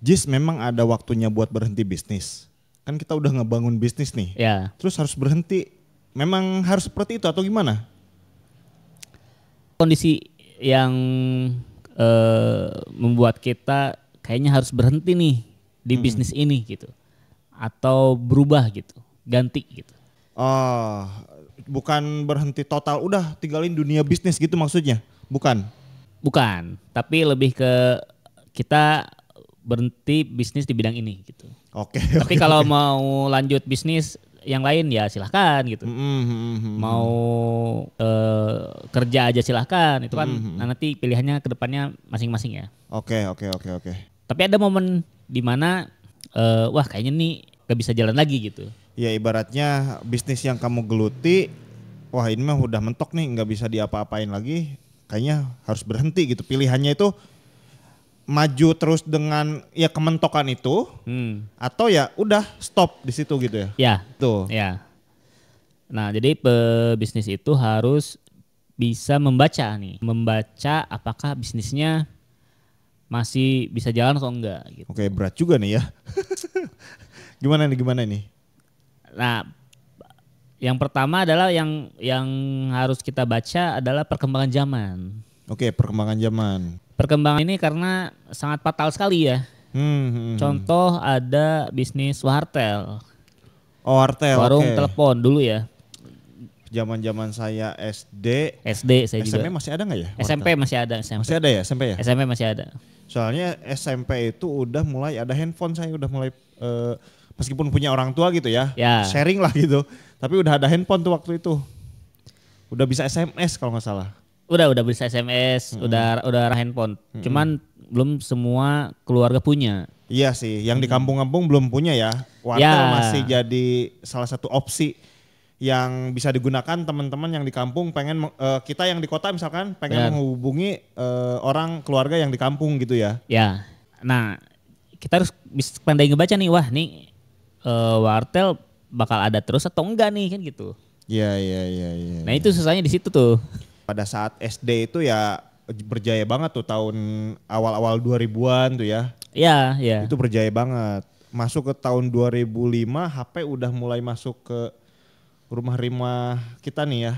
Jis, memang ada waktunya buat berhenti bisnis. Kan kita udah ngebangun bisnis nih. Ya. Terus harus berhenti. Memang harus seperti itu atau gimana? Kondisi yang membuat kita kayaknya harus berhenti nih di bisnis ini gitu. Atau berubah gitu, ganti gitu. Oh, bukan berhenti total, udah tinggalin dunia bisnis gitu maksudnya? Bukan? Bukan, tapi lebih ke kita berhenti bisnis di bidang ini gitu. Oke. Tapi kalau mau lanjut bisnis yang lain ya silahkan gitu. Mau kerja aja silahkan, itu kan nanti pilihannya ke depannya masing-masing ya. Oke. Tapi ada momen di mana wah kayaknya nih gak bisa jalan lagi gitu. Ya ibaratnya bisnis yang kamu geluti, wah ini mah udah mentok nih, nggak bisa diapa-apain lagi, kayaknya harus berhenti gitu. Pilihannya itu maju terus dengan ya kementokan itu, atau ya udah stop di situ gitu ya. Ya, Tuh. ya. Nah jadi pebisnis itu harus bisa membaca apakah bisnisnya masih bisa jalan atau enggak gitu. Oke, berat juga nih ya. Gimana nih? Nah, yang pertama adalah yang harus kita baca adalah perkembangan zaman. Oke, perkembangan zaman. Perkembangan ini karena sangat fatal sekali ya. Contoh ada bisnis wartel. Oh, wartel. Warung telepon dulu ya. Zaman saya SD. SD saya juga. SMP masih ada nggak ya? SMP masih ada. Masih ada ya SMP ya? SMP masih ada. Soalnya SMP itu udah mulai ada handphone, saya udah mulai meskipun punya orang tua gitu ya, sharing lah gitu. Tapi udah ada handphone tuh waktu itu. Udah bisa SMS kalau nggak salah. Udah bisa SMS, udah handphone. Cuman belum semua keluarga punya. Iya sih, yang di kampung-kampung belum punya ya. Wartel masih jadi salah satu opsi yang bisa digunakan teman-teman yang di kampung pengen kita yang di kota misalkan pengen menghubungi orang keluarga yang di kampung gitu ya. Ya. Nah, kita harus bisa pandai ngebaca nih, wah nih wartel bakal ada terus atau enggak nih kan gitu. Iya. Nah, itu susahnya di situ tuh. Pada saat SD itu ya berjaya banget tuh tahun awal-awal 2000-an tuh ya. Iya. Itu berjaya banget. Masuk ke tahun 2005 HP udah mulai masuk ke rumah-rumah kita nih ya.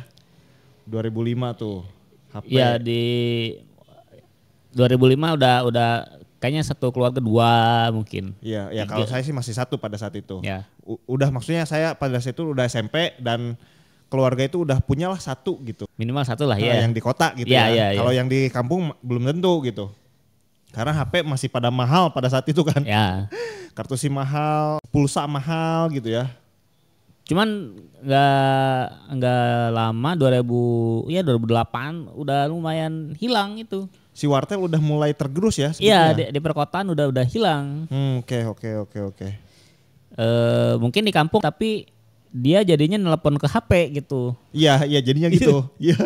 2005 tuh HP. Iya di 2005 udah kayaknya satu keluarga 2 mungkin. Iya, ya kalau saya sih masih 1 pada saat itu. Ya. Udah maksudnya saya pada saat itu udah SMP dan keluarga itu udah punyalah 1 gitu. Minimal 1 lah ya. Yang di kota gitu ya. Kalau yang di kampung belum tentu gitu. Karena HP masih pada mahal pada saat itu kan. Ya. Kartu SIM mahal, pulsa mahal gitu ya. Cuman nggak lama 2008 udah lumayan hilang itu. Si wartel udah mulai tergerus ya sebetulnya. Iya di perkotaan udah hilang. Oke. Mungkin di kampung tapi dia jadinya nelpon ke HP gitu. Iya jadinya gitu. Iya.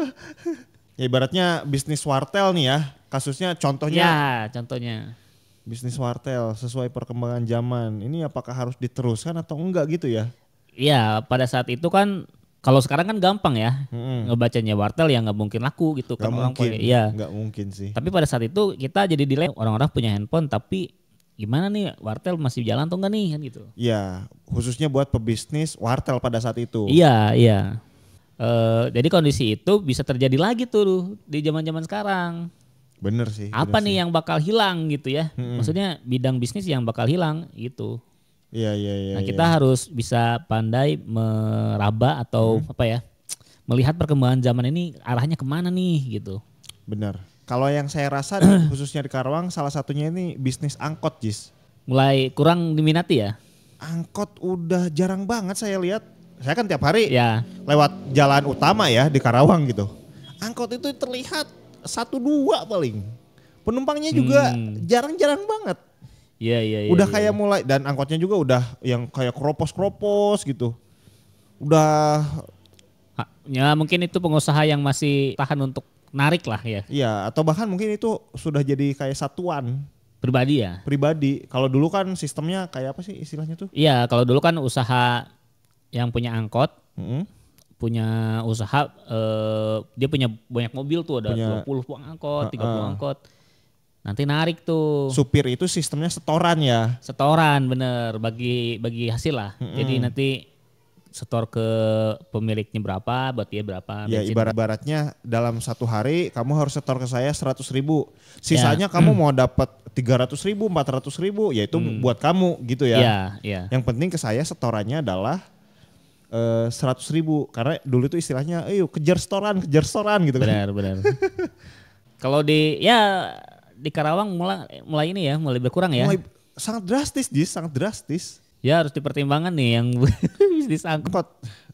Ya ibaratnya bisnis wartel nih ya. Kasusnya contohnya. Ya contohnya. Bisnis wartel sesuai perkembangan zaman. Ini apakah harus diteruskan atau enggak gitu ya? Iya pada saat itu kan kalau sekarang kan gampang ya ngebacanya wartel ya nggak mungkin laku gitu kan orang mungkin, nggak mungkin sih. Tapi pada saat itu kita jadi dilema orang-orang punya handphone tapi gimana nih wartel masih jalan atau enggak nih kan gitu. Iya khususnya buat pebisnis wartel pada saat itu. Iya. Jadi kondisi itu bisa terjadi lagi tuh di zaman-zaman sekarang. Bener sih. Apa nih yang bakal hilang gitu ya? Maksudnya bidang bisnis yang bakal hilang gitu. Iya. Nah kita harus bisa pandai meraba atau melihat perkembangan zaman ini arahnya kemana nih gitu. Benar. Kalau yang saya rasa khususnya di Karawang salah satunya ini bisnis angkot Jis. Mulai kurang diminati ya? Angkot udah jarang banget saya lihat. Saya kan tiap hari lewat jalan utama ya di Karawang gitu. Angkot itu terlihat 1-2 paling. Penumpangnya juga jarang-jarang banget. Iya. Udah kayak mulai dan angkotnya juga udah yang kayak keropos-keropos gitu. Udah. Ya mungkin itu pengusaha yang masih tahan untuk narik lah ya. Iya atau bahkan mungkin itu sudah jadi kayak satuan. Pribadi ya? Pribadi. Kalau dulu kan sistemnya kayak apa sih istilahnya tuh? Iya kalau dulu kan usaha yang punya angkot. Punya usaha dia punya banyak mobil tuh ada 20 angkot, 30 angkot. Nanti narik tuh. Supir itu sistemnya setoran ya. Setoran bener bagi hasil lah. Jadi nanti setor ke pemiliknya berapa, buat dia berapa. Ya bensin ibaratnya dalam satu hari kamu harus setor ke saya 100.000. Ya. Sisanya kamu mau dapat 300.000, 400.000, ya itu buat kamu gitu ya. Iya, iya. Yang penting ke saya setorannya adalah 100.000. Karena dulu itu istilahnya, ayo kejar setoran gitu kan. Benar. Kalau di Karawang mulai ini ya, mulai berkurang ya. Mulai sangat drastis, sangat drastis. Ya harus dipertimbangkan nih yang bisnis angkot.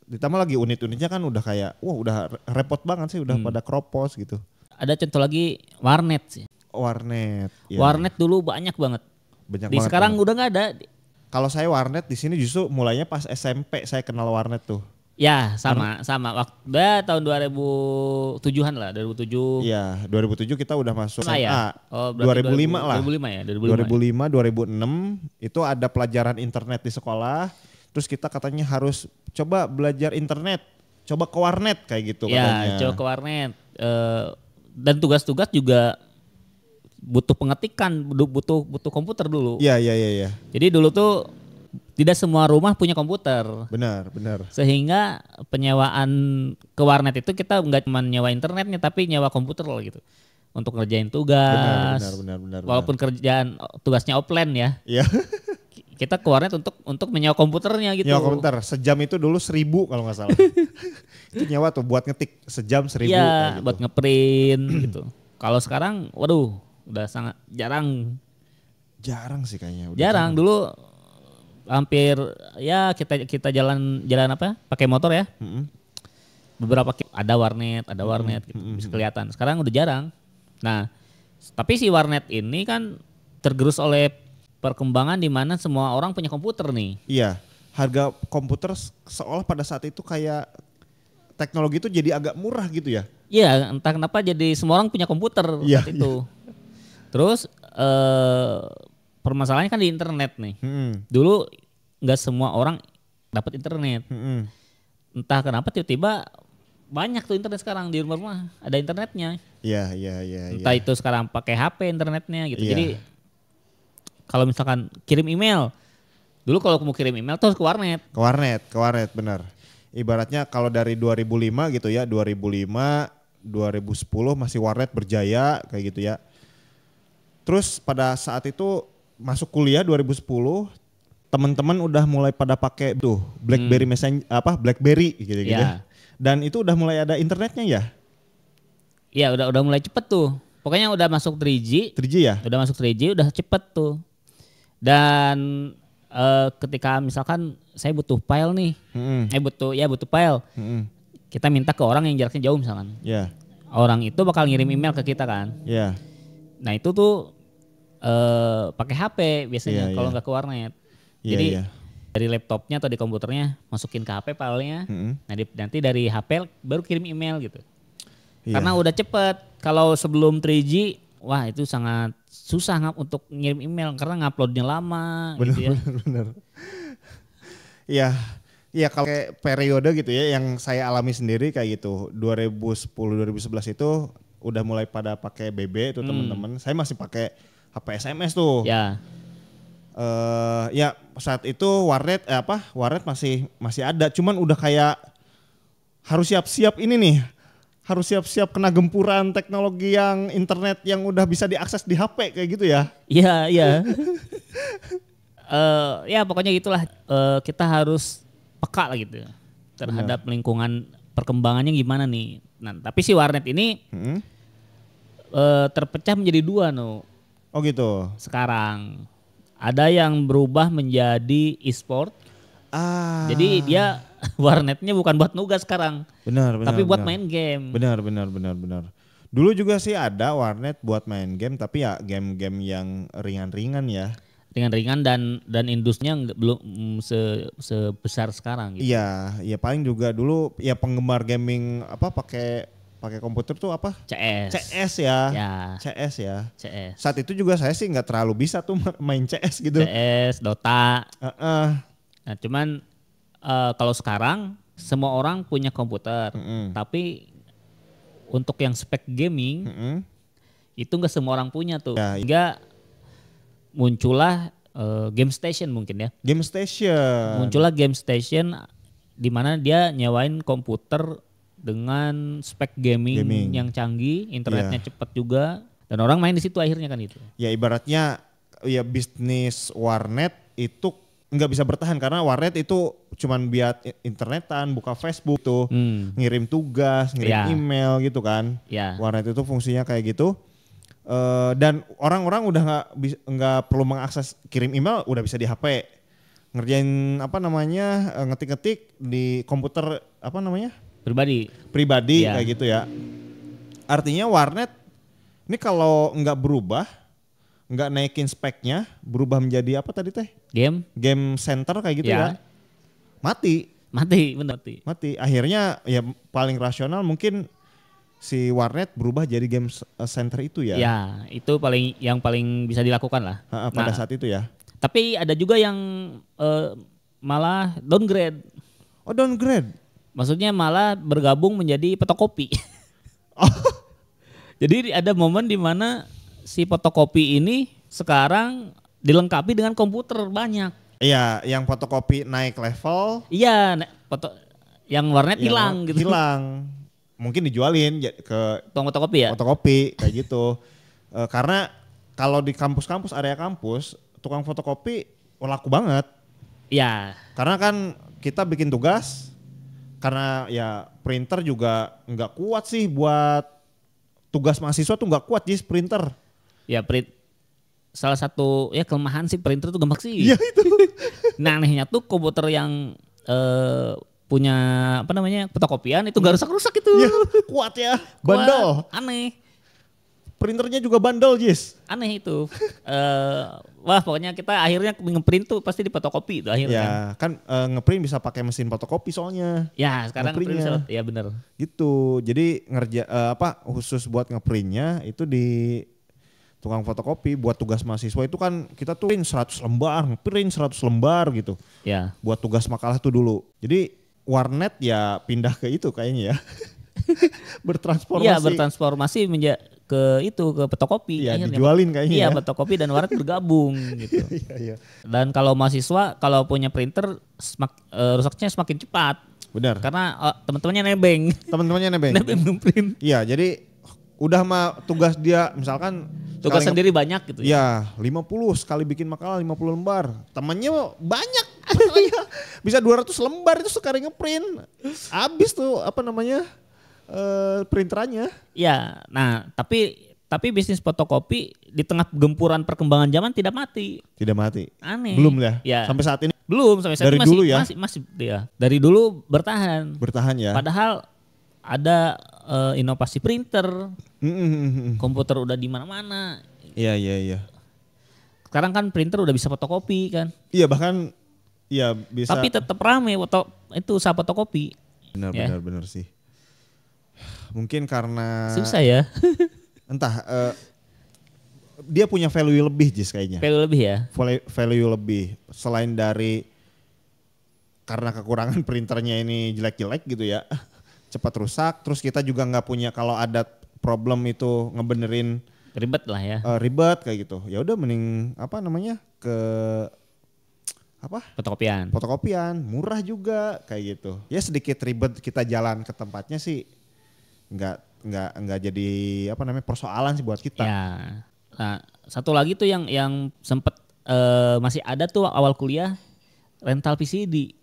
Ditambah lagi unit-unitnya kan udah kayak, wah udah repot banget sih, udah pada kropos gitu. Ada contoh lagi warnet sih. Warnet. Ya. Warnet dulu banyak banget. Banyak Di banget. sekarang udah nggak ada. Kalau saya warnet di sini justru mulainya pas SMP saya kenal warnet tuh. Ya sama. Waktu tahun 2007-an lah, 2007. Iya, 2007 kita udah masuk SMA. Ya? Oh, berarti 2005 lah. 2005 ya, 2005, 2006 itu ada pelajaran internet di sekolah. Terus kita katanya harus coba belajar internet, coba ke warnet kayak gitu katanya. Ya, coba ke warnet. Dan tugas-tugas juga butuh pengetikan, butuh komputer dulu. Iya. Jadi dulu tuh tidak semua rumah punya komputer. Benar. Sehingga penyewaan ke warnet itu kita nggak cuma nyewa internetnya tapi nyewa komputer loh gitu. Untuk ngerjain tugas. Benar. Walaupun kerjaan tugasnya offline ya. Iya. Kita ke warnet untuk menyewa komputernya gitu. Nyewa komputer sejam itu dulu 1.000 kalau nggak salah. Itu nyewa tuh buat ngetik sejam 1.000. Iya, gitu. buat ngeprint gitu. Kalau sekarang waduh udah sangat jarang. Jarang sih kayaknya. Jarang dulu hampir ya kita jalan apa? Pakai motor ya. Beberapa ada warnet gitu. Bisa kelihatan. Sekarang udah jarang. Nah, tapi si warnet ini kan tergerus oleh perkembangan di mana semua orang punya komputer nih. Iya, harga komputer seolah pada saat itu kayak teknologi itu jadi agak murah gitu ya. Iya, entah kenapa jadi semua orang punya komputer saat itu. Terus permasalahannya kan di internet nih. Dulu nggak semua orang dapat internet. Entah kenapa tiba-tiba banyak tuh internet sekarang di rumah-rumah ada internetnya. Iya. Entah itu sekarang pakai HP internetnya gitu. Iya. Jadi kalau misalkan kirim email, dulu kalau mau kirim email tuh harus ke warnet. Ke warnet benar. Ibaratnya kalau dari 2005 gitu ya, 2005, 2010 masih warnet berjaya kayak gitu ya. Terus pada saat itu masuk kuliah 2010, teman-teman udah mulai pada pakai tuh BlackBerry Messenger BlackBerry gitu-gitu. Ya. Dan itu udah mulai ada internetnya ya? Iya, udah mulai cepet tuh. Pokoknya udah masuk 3G. 3G ya? Udah masuk 3G udah cepet tuh. Dan ketika misalkan saya butuh file nih. butuh file. Kita minta ke orang yang jaraknya jauh misalkan. Iya. Orang itu bakal ngirim email ke kita kan. Iya. Nah, itu tuh pakai HP biasanya kalau nggak ke warnet. Jadi dari laptopnya atau di komputernya masukin ke HP filenya. Nanti dari HP baru kirim email gitu. Karena udah cepet. Kalau sebelum 3G, wah itu sangat susah untuk ngirim email karena nguploadnya lama. Bener. Iya kalau kayak periode gitu ya yang saya alami sendiri kayak gitu. 2010 2011 itu udah mulai pada pakai BB itu teman-teman. Saya masih pakai HP SMS tuh. Ya. Ya saat itu warnet masih ada, cuman udah kayak harus siap-siap ini nih. Harus siap-siap kena gempuran teknologi yang internet yang udah bisa diakses di HP kayak gitu ya. Iya. Ya pokoknya gitulah, kita harus peka lah gitu terhadap lingkungan perkembangannya gimana nih. Nah, tapi si warnet ini terpecah menjadi dua Oh gitu. sekarang. Ada yang berubah menjadi e-sport. Jadi dia warnetnya bukan buat nugas sekarang. Benar. Tapi buat main game. Benar. Dulu juga sih ada warnet buat main game, tapi ya game-game yang ringan-ringan ya. Ringan-ringan dan industrinya belum sebesar sekarang gitu. Iya paling juga dulu ya penggemar gaming pakai komputer tuh apa? CS ya. CS ya. Saat itu juga saya sih nggak terlalu bisa tuh main CS gitu. CS, Dota. Nah, cuman kalau sekarang semua orang punya komputer, tapi untuk yang spek gaming Itu nggak semua orang punya tuh. Ya. Hingga muncullah game station mungkin ya. Game station. Muncullah game station di mana dia nyewain komputer dengan spek gaming yang canggih, internetnya cepat juga, dan orang main di situ akhirnya kan itu. Ya ibaratnya ya bisnis warnet itu nggak bisa bertahan karena warnet itu cuman biar internetan, buka Facebook tuh, ngirim tugas, ngirim email gitu kan. Warnet itu fungsinya kayak gitu. Dan orang-orang udah nggak perlu mengakses kirim email, udah bisa di HP. Ngerjain ngetik-ngetik di komputer pribadi kayak gitu ya. Artinya warnet ini kalau nggak berubah, nggak naikin speknya, berubah menjadi apa tadi teh? Game center kayak gitu ya. Mati. Akhirnya ya paling rasional mungkin si warnet berubah jadi game center itu ya. Ya, itu yang paling bisa dilakukan lah. Pada saat itu ya. Tapi ada juga yang malah downgrade. Oh, downgrade. Maksudnya malah bergabung menjadi fotokopi. Jadi ada momen di mana si fotokopi ini sekarang dilengkapi dengan komputer banyak. Iya, yang fotokopi naik level. Iya, yang warnet hilang gitu. Hilang. Mungkin dijualin ke fotokopi ya. Fotokopi kayak gitu. Karena kalau di kampus-kampus, area kampus, tukang fotokopi laku banget. Iya. Karena kan kita bikin tugas, karena ya printer juga nggak kuat sih buat tugas mahasiswa tuh nggak kuat Jis printer. Ya salah satu ya kelemahan sih printer tuh gampang sih. Iya itu. Nah anehnya tuh komputer yang punya fotokopian itu nggak rusak-rusak itu. Ya, kuat ya, bandel. Aneh. Printernya juga bandel Jis. Aneh itu. Wah pokoknya kita akhirnya ngeprint tuh pasti di fotokopi itu akhirnya. Ya kan ngeprint bisa pakai mesin fotokopi soalnya. Ya sekarang ngeprint bisa, ya benar. Gitu. Jadi khusus buat ngeprintnya itu di tukang fotokopi buat tugas mahasiswa itu kan kita tuh print 100 lembar gitu. Ya. Buat tugas makalah tuh dulu. Jadi warnet ya pindah ke itu kayaknya ya. Bertransformasi. Iya bertransformasi ke fotokopi. Iya dijualin kayaknya. Iya fotokopi dan warnet bergabung gitu. Iya. Dan kalau mahasiswa kalau punya printer rusaknya semakin cepat. Benar. Karena teman-temannya nebeng. Nebeng ngeprint. Iya jadi udah mah tugas dia misalkan tugas sendiri banyak gitu ya. Iya 50 sekali bikin makalah 50 lembar. Temennya banyak. Bisa 200 lembar itu sekali ngeprint. Habis tuh printerannya. Ya, nah tapi bisnis fotokopi di tengah gempuran perkembangan zaman tidak mati. Tidak mati. Aneh. Belum ya? Ya. Sampai saat ini? Belum, sampai saat ini masih, dulu ya? Masih ya. Dari dulu bertahan. Bertahan ya. Padahal ada inovasi printer. Komputer udah di mana-mana. Iya. Sekarang kan printer udah bisa fotokopi kan. Iya, bahkan ya bisa. Tapi tetap rame usaha fotokopi. Benar sih. Mungkin karena susah ya. Entah dia punya value lebih Jis kayaknya. Value lebih ya. Value lebih selain dari karena kekurangan printernya ini jelek-jelek gitu ya. Cepat rusak, terus kita juga nggak punya kalau ada problem itu ngebenerin ribet lah ya. Ribet kayak gitu. Ya udah mending ke fotokopian, murah juga kayak gitu. Ya sedikit ribet kita jalan ke tempatnya sih. Nggak jadi persoalan sih buat kita. Ya. Nah, satu lagi tuh yang sempet masih ada tuh awal kuliah rental PCD.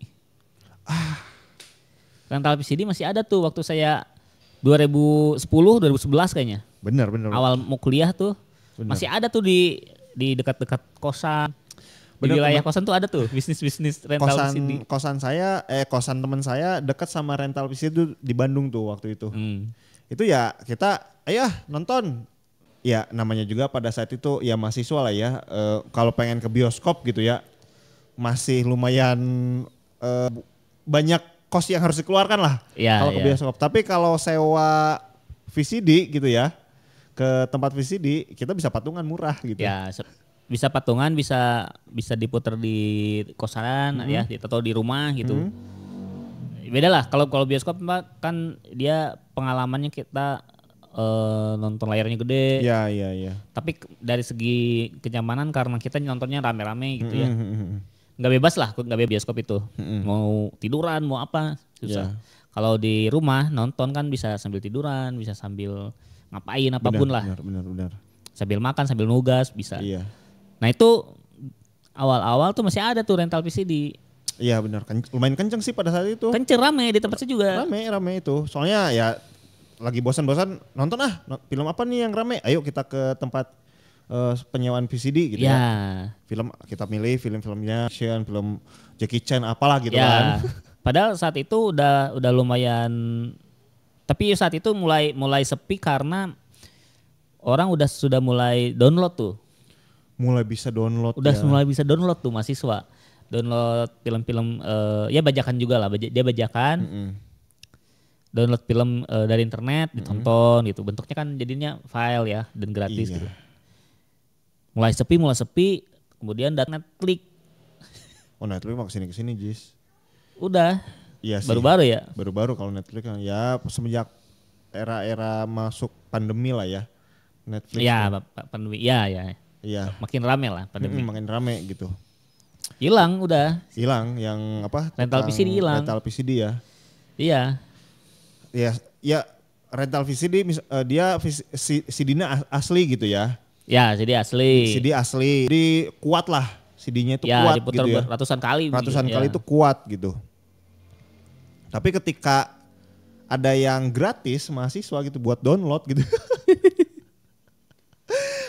Rental PCD masih ada tuh waktu saya 2010 2011 kayaknya. Bener. Awal mau kuliah tuh masih ada tuh di dekat-dekat kosan. Di wilayah kosan tuh ada tuh bisnis rental PCD. Kosan teman saya dekat sama rental PCD di Bandung tuh waktu itu. Itu ya kita nonton. Ya namanya juga pada saat itu ya mahasiswa lah ya. Kalau pengen ke bioskop gitu ya masih lumayan banyak kos yang harus dikeluarkan lah kalau ke bioskop. Tapi kalau sewa VCD gitu ya ke tempat VCD kita bisa patungan murah gitu. Ya bisa patungan, bisa diputar di kosan ya atau di rumah gitu. Beda lah kalau bioskop kan dia pengalamannya kita nonton layarnya gede. Iya. Tapi dari segi kenyamanan karena kita nontonnya rame-rame gitu ya. Nggak bebas lah, nggak bebas bioskop itu. Mau tiduran, mau apa, susah. Kalau di rumah nonton kan bisa sambil tiduran, bisa sambil ngapain apapun lah. Benar. Sambil makan, sambil nugas bisa. Iya. Nah itu awal-awal tuh masih ada tuh rental VCD. Iya benar, lumayan kenceng sih pada saat itu. Kenceng rame di tempat saya juga. Rame itu. Soalnya ya lagi bosan-bosan nonton film apa nih yang rame? Ayo kita ke tempat penyewaan VCD gitu ya. Film kita milih film-filmnya action, film Jackie Chan apalah gitu kan. Padahal saat itu udah lumayan, tapi saat itu mulai sepi karena orang sudah mulai download tuh. Mulai bisa download. Mulai bisa download tuh mahasiswa. Download film-film ya bajakan juga lah, dia bajakan. Download film dari internet, ditonton gitu. Bentuknya kan jadinya file ya dan gratis gitu. Mulai sepi, kemudian datang Netflix. Oh Netflix mau kesini Jis. Udah. Iya sih. Baru-baru ya. Baru-baru kalau Netflix kan ya semenjak era masuk pandemi lah ya. Netflix. Iya, pandemi. Iya. Makin rame lah pandemi. Makin rame gitu. Hilang yang apa? Rental VCD hilang. Rental VCD ya. Iya. Ya rental VCD dia CD-nya asli gitu ya. Ya, CD asli. Jadi kuat lah. CD-nya itu kuat gitu ya. Ratusan kali itu kuat gitu. Tapi ketika ada yang gratis mahasiswa gitu buat download gitu.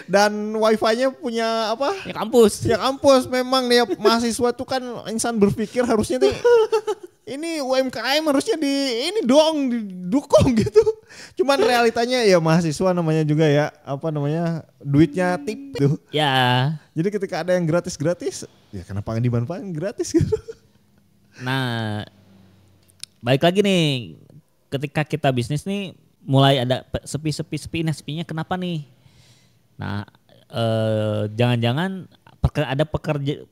Dan wifi-nya punya apa? Ya kampus memang nih mahasiswa tuh kan insan berpikir harusnya nih ini UMKM harusnya didukung gitu. Cuman realitanya ya mahasiswa namanya juga ya duitnya tip tuh. Ya. Jadi ketika ada yang gratis ya kenapa nggak dimanfaatin gratis gitu. Nah baik lagi nih ketika kita bisnis nih mulai ada sepinya kenapa nih? Nah, jangan-jangan ada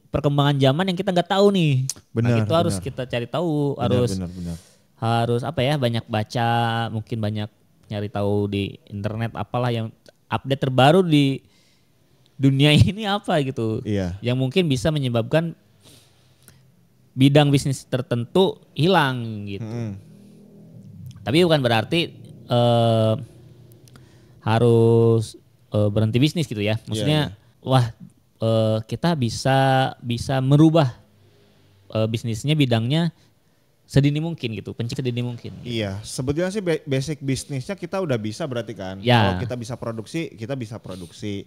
perkembangan zaman yang kita nggak tahu nih. Benar, itu harus kita cari tahu, harus apa ya, banyak baca, mungkin banyak nyari tahu di internet apalah yang update terbaru di dunia ini apa gitu. Iya. Yang mungkin bisa menyebabkan bidang bisnis tertentu hilang gitu. Tapi bukan berarti harus berhenti bisnis gitu ya. Maksudnya kita bisa merubah bisnisnya, bidangnya sedini mungkin gitu, sedini mungkin. Iya, sebetulnya sih basic bisnisnya kita udah bisa berarti kan. Ya. Kalau kita bisa produksi,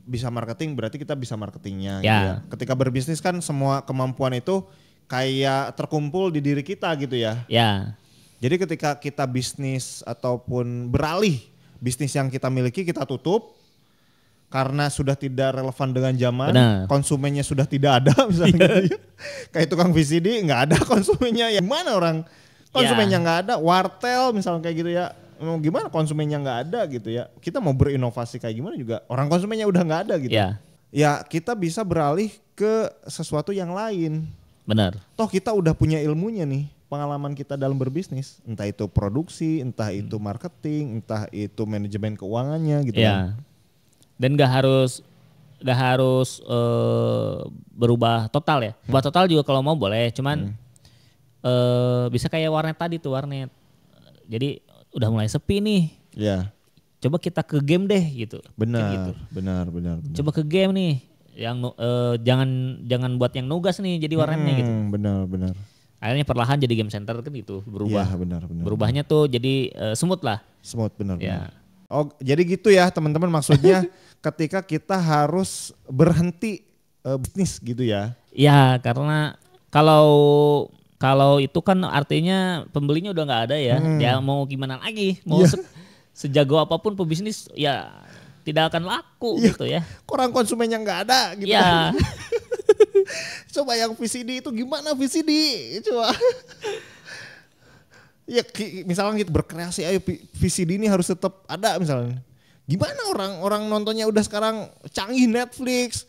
bisa marketing berarti kita bisa marketingnya. Ya. Gitu ya. Ketika berbisnis kan semua kemampuan itu kayak terkumpul di diri kita gitu ya. Ya. Jadi ketika kita bisnis ataupun beralih bisnis yang kita miliki kita tutup karena sudah tidak relevan dengan zaman, konsumennya sudah tidak ada misalnya gitu ya. Kayak tukang VCD nggak ada konsumennya, ya gimana orang konsumennya nggak ada, wartel misalnya kayak gitu ya, gimana konsumennya nggak ada gitu ya. Kita mau berinovasi kayak gimana juga orang konsumennya udah nggak ada gitu. Ya kita bisa beralih ke sesuatu yang lain. Benar. Toh kita udah punya ilmunya nih, pengalaman kita dalam berbisnis, entah itu produksi, entah itu marketing, entah itu manajemen keuangannya gitu kan. Dan gak harus berubah total ya. Berubah total juga kalau mau boleh, cuman bisa kayak warnet tadi tuh, warnet. Jadi udah mulai sepi nih. Iya. Coba kita ke game deh gitu. Benar. Coba ke game nih, yang jangan buat yang nugas nih jadi warnetnya gitu. Benar. Akhirnya perlahan jadi game center kan gitu, berubah. Iya, benar. Berubahnya tuh jadi smooth lah. Smooth, benar. Ya. Oh, jadi gitu ya teman-teman, maksudnya ketika kita harus berhenti bisnis gitu ya. Ya, karena kalau itu kan artinya pembelinya udah nggak ada ya. Ya mau gimana lagi, mau sejago apapun pebisnis ya tidak akan laku gitu ya. Orang konsumennya nggak ada gitu. Ya. Coba yang VCD itu gimana VCD? Coba. Ya misalnya kita berkreasi, ayo VCD ini harus tetap ada misalnya. Gimana orang nontonnya udah sekarang canggih, Netflix,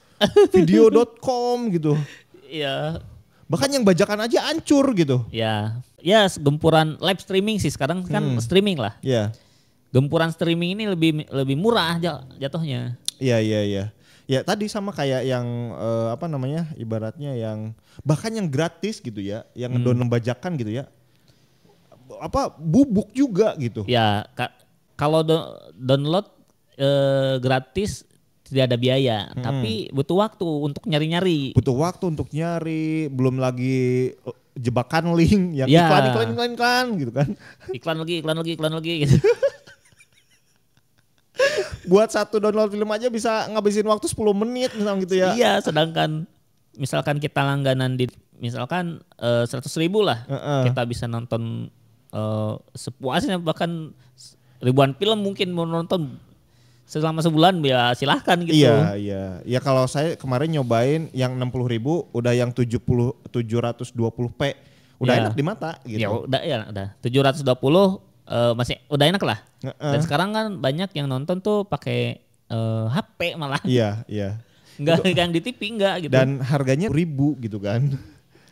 video.com gitu. Iya. Bahkan yang bajakan aja hancur gitu. Ya, gempuran live streaming sih sekarang kan streaming lah. Iya. gempuran streaming ini lebih murah jatuhnya. Iya. Ya tadi sama kayak yang apa namanya ibaratnya yang bahkan yang gratis gitu ya, yang download bajakan gitu ya. Apa bubuk juga gitu. Ya kalau download gratis tidak ada biaya, tapi butuh waktu untuk nyari-nyari. Butuh waktu untuk nyari, belum lagi jebakan link yang ya. iklan gitu kan. Iklan lagi gitu. Buat satu download film aja bisa ngabisin waktu 10 menit misalnya gitu ya. Iya, sedangkan misalkan kita langganan di misalkan 100.000 lah, kita bisa nonton sepuasnya, bahkan ribuan film mungkin mau nonton selama sebulan ya silahkan gitu. Iya. Ya kalau saya kemarin nyobain yang 60.000 udah yang 720p udah enak di mata gitu. Ya udah 720 masih udah enak lah. Dan sekarang kan banyak yang nonton tuh pakai HP malah. Iya. Enggak yang di TV enggak gitu. Dan harganya 1.000 gitu kan.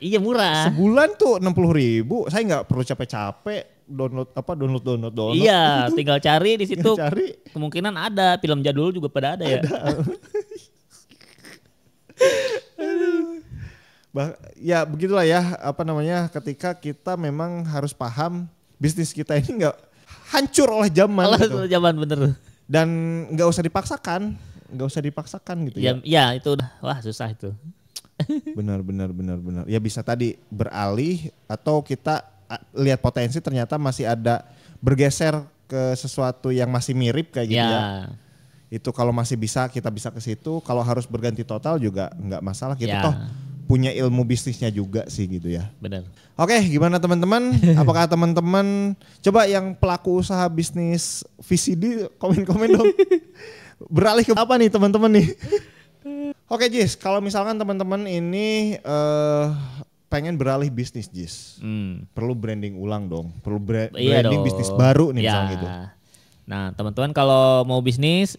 Iya murah. Sebulan tuh 60.000, saya nggak perlu capek-capek download. Iya, tinggal cari di situ. Cari. Kemungkinan ada film jadul juga pada ada ya. Ya begitulah ya, apa namanya, ketika kita memang harus paham bisnis kita ini nggak hancur oleh zaman. Gitu. Zaman bener. Dan nggak usah dipaksakan gitu ya. Ya itu udah, wah susah itu. Benar. Ya bisa tadi beralih atau kita lihat potensi ternyata masih ada bergeser ke sesuatu yang masih mirip kayak gitu ya. Itu kalau masih kita bisa ke situ. Kalau harus berganti total juga nggak masalah. Kita toh punya ilmu bisnisnya juga sih gitu ya. Benar. Oke, gimana teman-teman? Apakah teman-teman coba yang pelaku usaha bisnis VCD komen-komen dong. Beralih ke apa nih teman-teman nih? Oke Jis, kalau misalkan teman-teman ini pengen beralih bisnis Jis, perlu branding ulang dong, perlu branding bisnis baru nih misalnya gitu. Nah teman-teman kalau mau bisnis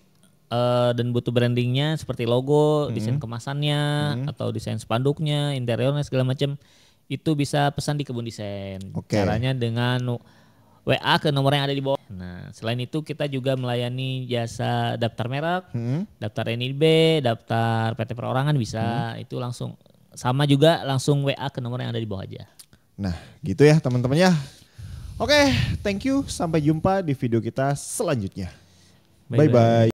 dan butuh brandingnya seperti logo, desain kemasannya, atau desain spanduknya, interiornya segala macam, itu bisa pesan di Kebun Desain. Caranya dengan WA ke nomor yang ada di bawah. Nah, selain itu kita juga melayani jasa daftar merek, daftar NIB, daftar PT Perorangan bisa. Itu langsung sama juga langsung WA ke nomor yang ada di bawah aja. Nah, gitu ya teman-teman ya. Oke, thank you. Sampai jumpa di video kita selanjutnya. Bye-bye.